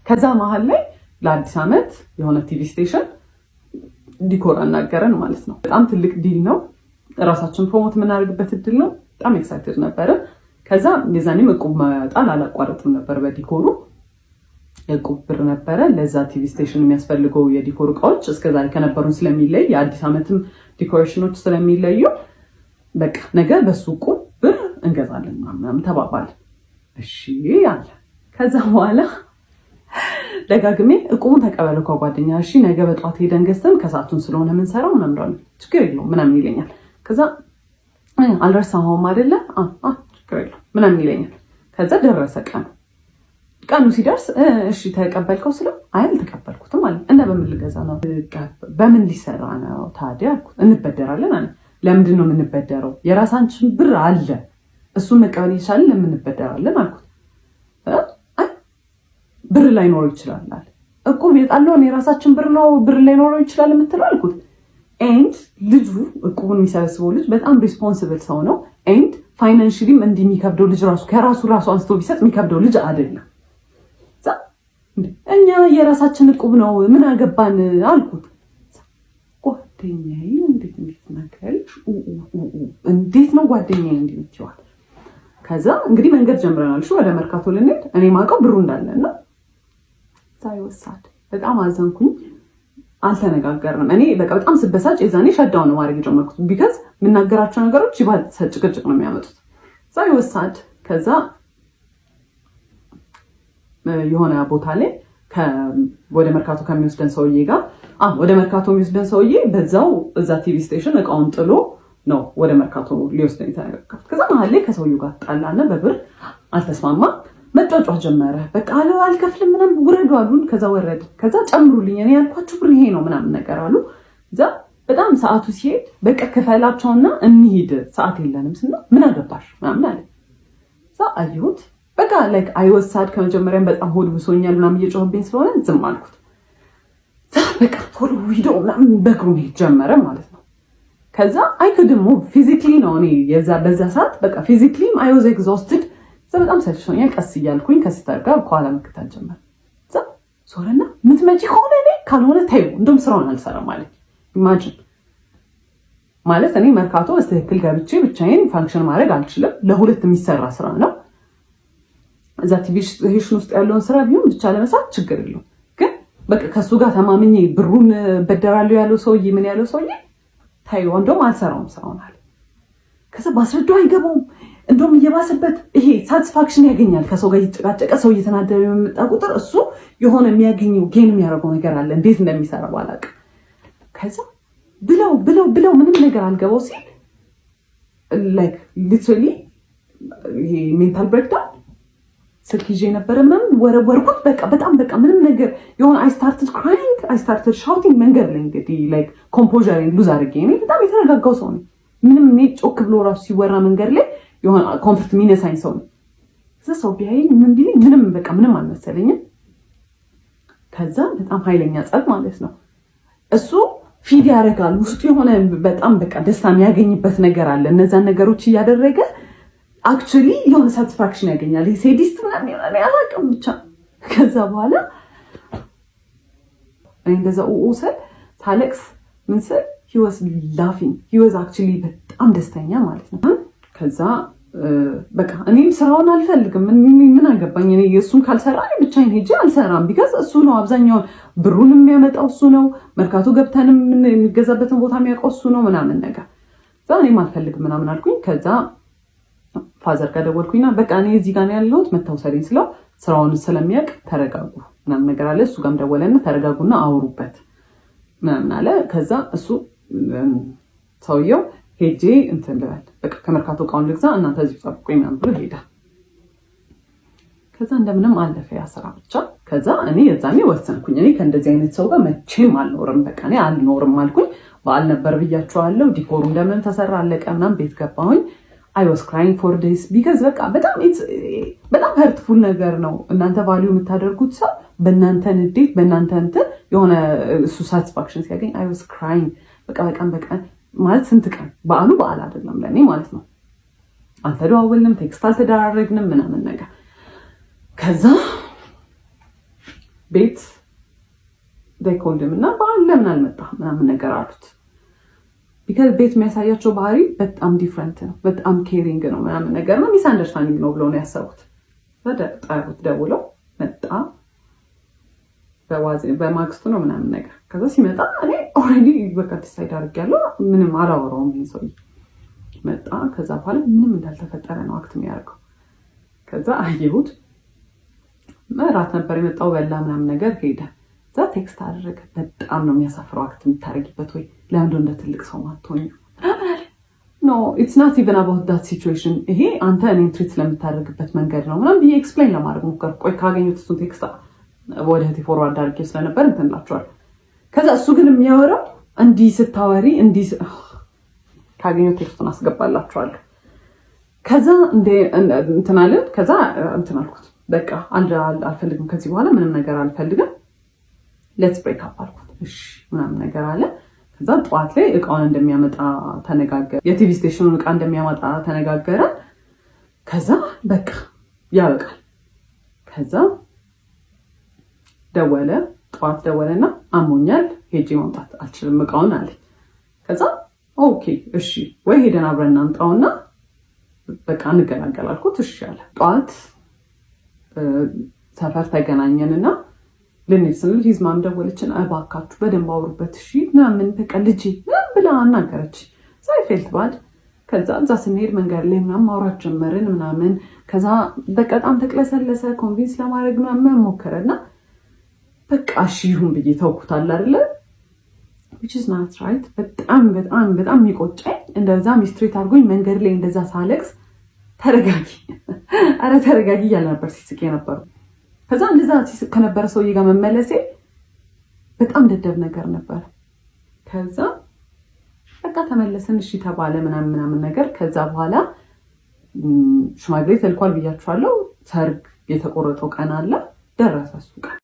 ከዛ መሀል ላይ ለአዲስ ዓመት የሆነ ቲቪ ስቴሽን ዲኮር አናገረን ማለት ነው። በጣም ትልቅ ዲል ነው። ራሳችን ፕሮሞት የምናደርግበት እድል ነው። በጣም ኤክሳይትድ ነበረ። ከዛ የዛኔም እቁብ መጣል አላቋረጥም ነበር በዲኮሩ። እቁብ ብር ነበረ። ለዛ ቲቪ ስቴሽን የሚያስፈልገው የዲኮር እቃዎች እስከዛሬ ከነበሩን ስለሚለይ የአዲስ ዓመትም ዲኮሬሽኖች ስለሚለዩ በቃ ነገ በሱ እቁብ ብር እንገዛለን ምናምን ተባባልን። እሺ አለ። ከዛ በኋላ ደጋግሜ እቁቡን ተቀበለው ከጓደኛ እሺ ነገ በጧት ሄደን ገዝተን ከሰዓቱን ስለሆነ የምንሰራው ምናምን ችግር የለውም ምናምን ይለኛል። ከዛ አልረሳኸውም አይደለ ችግር የለውም ምናምን ይለኛል። ከዛ ደረሰ ቀኑ ሲደርስ እሺ ተቀበልከው ስለው አይ አልተቀበልኩትም አለ። እና በምን ልገዛ ነው? በምን ሊሰራ ነው ታዲያ አልኩት። እንበደራለን አለ። ለምንድን ነው የምንበደረው? የራሳችን ብር አለ እሱን መቀበል ይቻላል ለምን እንበደራለን አልኩት። አይ ብር ላይኖረው ይችላል አለ። እቁብ የጣለውን የራሳችን ብር ነው ብር ላይኖረው ይችላል የምትለው አልኩት። ኤንድ ልጁ እቁቡን የሚሰበስበው ልጅ በጣም ሪስፖንሲብል ሰው ነው። ኤንድ ፋይናንሽሊም እንዲህ የሚከብደው ልጅ ራሱ ከራሱ አንስቶ ቢሰጥ የሚከብደው ልጅ አይደለም። እኛ የራሳችን እቁብ ነው ምን አገባን አልኩት። ጓደኛዬ እንዴት ነው ጓደኛዬ እንዲምትዋል። ከዛ እንግዲህ መንገድ ጀምረናል። እሺ ወደ መርካቶ ልንሄድ እኔ ማውቀው ብሩ እንዳለና ሳይወሳድ በጣም አዘንኩኝ። አልተነጋገርንም። እኔ በቃ በጣም ስበሳጭ የዛኔ ሸዳው ነው ማድረግ የጀመርኩት። ቢካዝ የምናገራቸው ነገሮች ይባል ጭቅጭቅ ነው የሚያመጡት። ሳይወሳድ ከዛ የሆነ ቦታ ላይ ወደ መርካቶ ከሚወስደን ሰውዬ ጋር ወደ መርካቶ የሚወስደን ሰውዬ በዛው እዛ ቲቪ ስቴሽን እቃውን ጥሎ ነው ወደ መርካቶ ሊወስደን የተነጋገርኩት። ከዛ መሀል ላይ ከሰውዬው ጋር ጣላና በብር አልተስማማ መጫጫ ጀመረ። በቃ አልከፍልም ምናምን ውረዱ አሉን። ከዛ ወረድ። ከዛ ጨምሩልኝ እኔ ያልኳችሁ ብር ይሄ ነው ምናምን ነገር አሉ። እዛ በጣም ሰዓቱ ሲሄድ በቃ ክፈላቸውና እንሂድ ሰዓት የለንም ስና ምን አገባሽ ምናምን አለ። እዛ አየሁት በቃ ላይክ አይወሳድ ከመጀመሪያም በጣም ሆድ ብሶኛል ምናምን እየጮህብኝ ስለሆነ ዝም አልኩት። በቃ ቶሎ ሂዶ ምናምን በእግሩ መሄድ ጀመረ ማለት ነው። ከዛ አይኩድም ሙቭ ፊዚክሊ ነው እኔ በዛ ሰዓት በቃ ፊዚክሊም አይ ዋዝ ኤግዞስትድ። በጣም ሰልችቶኛል። ቀስ እያልኩኝ ከስተር ጋር ከኋላ መከታተል ጀመረ። እዛ ሶረና ምትመጪ ከሆነ እኔ ካልሆነ ታዩ እንደውም ስራውን አልሰራም ማለት ኢማጂን ማለት እኔ መርካቶ በትክክል ገብቼ ብቻዬን ፋንክሽን ማድረግ አልችልም። ለሁለት የሚሰራ ስራ ነው። እዛ ቲቪ ስቴሽን ውስጥ ያለውን ስራ ቢሆን ብቻ ለመስራት ችግር የለውም። ግን በቃ ከሱ ጋር ተማምኜ ብሩን በደራለሁ ያለው ሰውዬ ምን ያለው ሰውዬ ታዩ እንደውም አልሰራውም ስራውን አለ። ከዛ ባስረዳው አይገባውም። እንደውም እየባሰበት ይሄ ሳቲስፋክሽን ያገኛል። ከሰው ጋር እየተጨቃጨቀ ሰው እየተናደረ የሚመጣ ቁጥር እሱ የሆነ የሚያገኘው ጌን የሚያደርገው ነገር አለ። እንዴት እንደሚሰራ ባላውቅም ከዛ ብለው ምንም ነገር አልገባው ሲል ላይክ ሊትራሊ ይሄ ሜንታል ብሬክዳውን ስልክ ይዤ ነበረ ምናምን ወረወርኩት። በጣም ምንም ነገር የሆነ አይ ስታርትድ ሻውቲንግ መንገድ ላይ እንግዲህ ላይክ ኮምፖዠሬን ሉዝ አድርጌ እኔ በጣም የተረጋጋው ሰው ነው። ምንም እኔ ጮክ ብሎ ራሱ ሲወራ መንገድ ላይ የሆነ ኮንፈርት የሚነሳኝ ሰው ነው። እዛ ሰው ቢያየኝ ምን ቢለኝ ምንም አልመሰለኝም። ከዛ በጣም ኃይለኛ ጸብ ማለት ነው። እሱ ፊድ ያደርጋል ውስጡ የሆነ በጣም ደስታ የሚያገኝበት ነገር አለ። እነዛን ነገሮች እያደረገ አክቹሊ የሆነ ሳቲስፋክሽን ያገኛል። ሴዲስት ምናምን ይሆናል አላውቅም ብቻ። ከዛ በኋላ እንደዛ ኡኡሰል ታለቅስ ምን ስል he was laughing he was actually በጣም ደስተኛ ማለት ነው። ከዛ በቃ እኔም ስራውን አልፈልግም ምን አገባኝ እኔ እሱን ካልሰራ እኔ ብቻዬን ሄጄ አልሰራም። ቢካዝ እሱ ነው አብዛኛውን ብሩን የሚያመጣው እሱ ነው። መርካቶ ገብተንም የሚገዛበትን ቦታ የሚያውቀው እሱ ነው ምናምን ነገር። እዛ እኔም አልፈልግም ምናምን አልኩኝ። ከዛ ፋዘር ጋር ደወልኩኝና በቃ እኔ እዚህ ጋር ነው ያለሁት መታወሰልኝ ስለው ስራውን ስለሚያውቅ ተረጋጉ ምናምን ነገር አለ። እሱ ጋርም ደወለና ተረጋጉና አውሩበት ምናምን አለ። ከዛ እሱ ሰውየው ሄጄ እንትን ልበል በቃ ከመርካቶ እቃውን ልግዛ እናንተ እዚህ ጠብቁኝ ምናምን ብሎ ሄዳ። ከዛ እንደምንም አለፈ ያ ስራ ብቻ። ከዛ እኔ የዛኔ ወሰንኩኝ እኔ ከእንደዚህ አይነት ሰው ጋር መቼም አልኖርም። በቃ እኔ አልኖርም አልኩኝ። በዓል ነበር ብያቸዋለሁ። ዲኮሩ እንደምን ተሰራ አለቀ ምናምን ቤት ገባሁኝ። I was crying for this because በቃ በጣም hurtful ነገር ነው። እናንተ ቫልዩ የምታደርጉት ሰው በእናንተ ንዴት በእናንተ እንትን የሆነ እሱ ሳቲስፋክሽን ሲያገኝ I was crying በቃ ማለት ስንት ቀን በዓል አይደለም ለኔ ማለት ነው። አልተደዋወልንም፣ ቴክስት አልተደራረግንም ምናምን ነገር። ከዛ ቤት ደይኮልም እና በአል ለምን አልመጣም ምናምን ነገር አሉት። ቢካዝ ቤት የሚያሳያቸው ባህሪ በጣም ዲፍረንት ነው፣ በጣም ኬሪንግ ነው ምናምን ነገር ነው። ሚስ አንደርስታንዲንግ ነው ብሎ ነው ያሰቡት። ጠሩት፣ ደውለው መጣ። በማግስቱ ነው ምናምን ነገር። ከዛ ሲመጣ እኔ ኦልሬዲ በቃ ዲሳይድ አድርጌያለሁ፣ ምንም አላወራውም። ይሄ ሰውዬ መጣ። ከዛ በኋላ ምንም እንዳልተፈጠረ ነው አክት የሚያደርገው። ከዛ አየሁት። እራት ነበር የመጣው፣ በላ ምናምን ነገር ሄደ። እዛ ቴክስት አደረገ። በጣም ነው የሚያሳፍረው አክት የምታደርጊበት፣ ወይ ለምንድን ነው እንደ ትልቅ ሰው ማትሆኝ? ኖ ኢትስ ናት ኢቨን አባውት ዳት ሲቹዌሽን፣ ይሄ አንተ እኔን ትሪት ስለምታደርግበት መንገድ ነው ምናምን ብዬ ኤክስፕሌን ለማድረግ ሞከርኩ። ቆይ ካገኙት እሱን ቴክስት ወደ እህቴ ፎርዋርድ አድርጌ ስለነበር እንትን እላቸዋለሁ። ከዛ እሱ ግን የሚያወራው እንዲህ ስታወሪ እንዲህ ካገኘው ቴክስቱን አስገባላችኋለሁ። ከዛ እንትን አለን። ከዛ እንትን አልኩት፣ በቃ አልፈልግም፣ ከዚህ በኋላ ምንም ነገር አልፈልግም፣ ሌትስ ብሬክ አፕ አልኩት። እሺ ምናምን ነገር አለ። ከዛ ጠዋት ላይ እቃውን እንደሚያመጣ ተነጋገረ፣ የቲቪ ስቴሽኑን እቃ እንደሚያመጣ ተነጋገረ። ከዛ በቃ ያበቃል። ከዛ ደወለ፣ ጠዋት ደወለና አሞኛል፣ ሄጄ ማምጣት አልችልም እቃውን አለ። ከዛ ኦኬ እሺ ወይ ሄደን አብረን እናምጣውና በቃ እንገላገል አልኩት። እሺ አለ። ጠዋት ሰፈር ተገናኘንና ልንሄድ ስንል ሂዝማም ደወለችን፣ እባካችሁ በደንብ አውሩበት እሺ ምናምን በቃ ልጄ ምናምን ብላ አናገረች። ሳይፌልት ባድ። ከዛ እዛ ስንሄድ መንገድ ላይ ምናምን ማውራት ጀመርን ምናምን። ከዛ በጣም ተቅለሰለሰ፣ ኮንቪንስ ለማድረግ ምናምን ሞከረና በቃ እሺ ይሁን ብዬ ተውኩታል አይደለ? which is not right። በጣም በጣም በጣም የሚቆጨኝ እንደዛ ሚስትሪት አድርጎኝ መንገድ ላይ እንደዛ ሳለቅስ ተረጋጊ፣ አረ ተረጋጊ እያለ ነበር ሲስቅ የነበረው። ከዛ እንደዛ ሲስቅ ከነበረ ሰውዬ ጋር መመለሴ በጣም ደደብ ነገር ነበር። ከዛ በቃ ተመለስን፣ እሺ ተባለ ምናምን ነገር። ከዛ በኋላ ሽማግሌ ተልኳል ብያችኋለሁ። ሰርግ የተቆረጠው ቀን አለ፣ ደረሰ እሱ ቀን።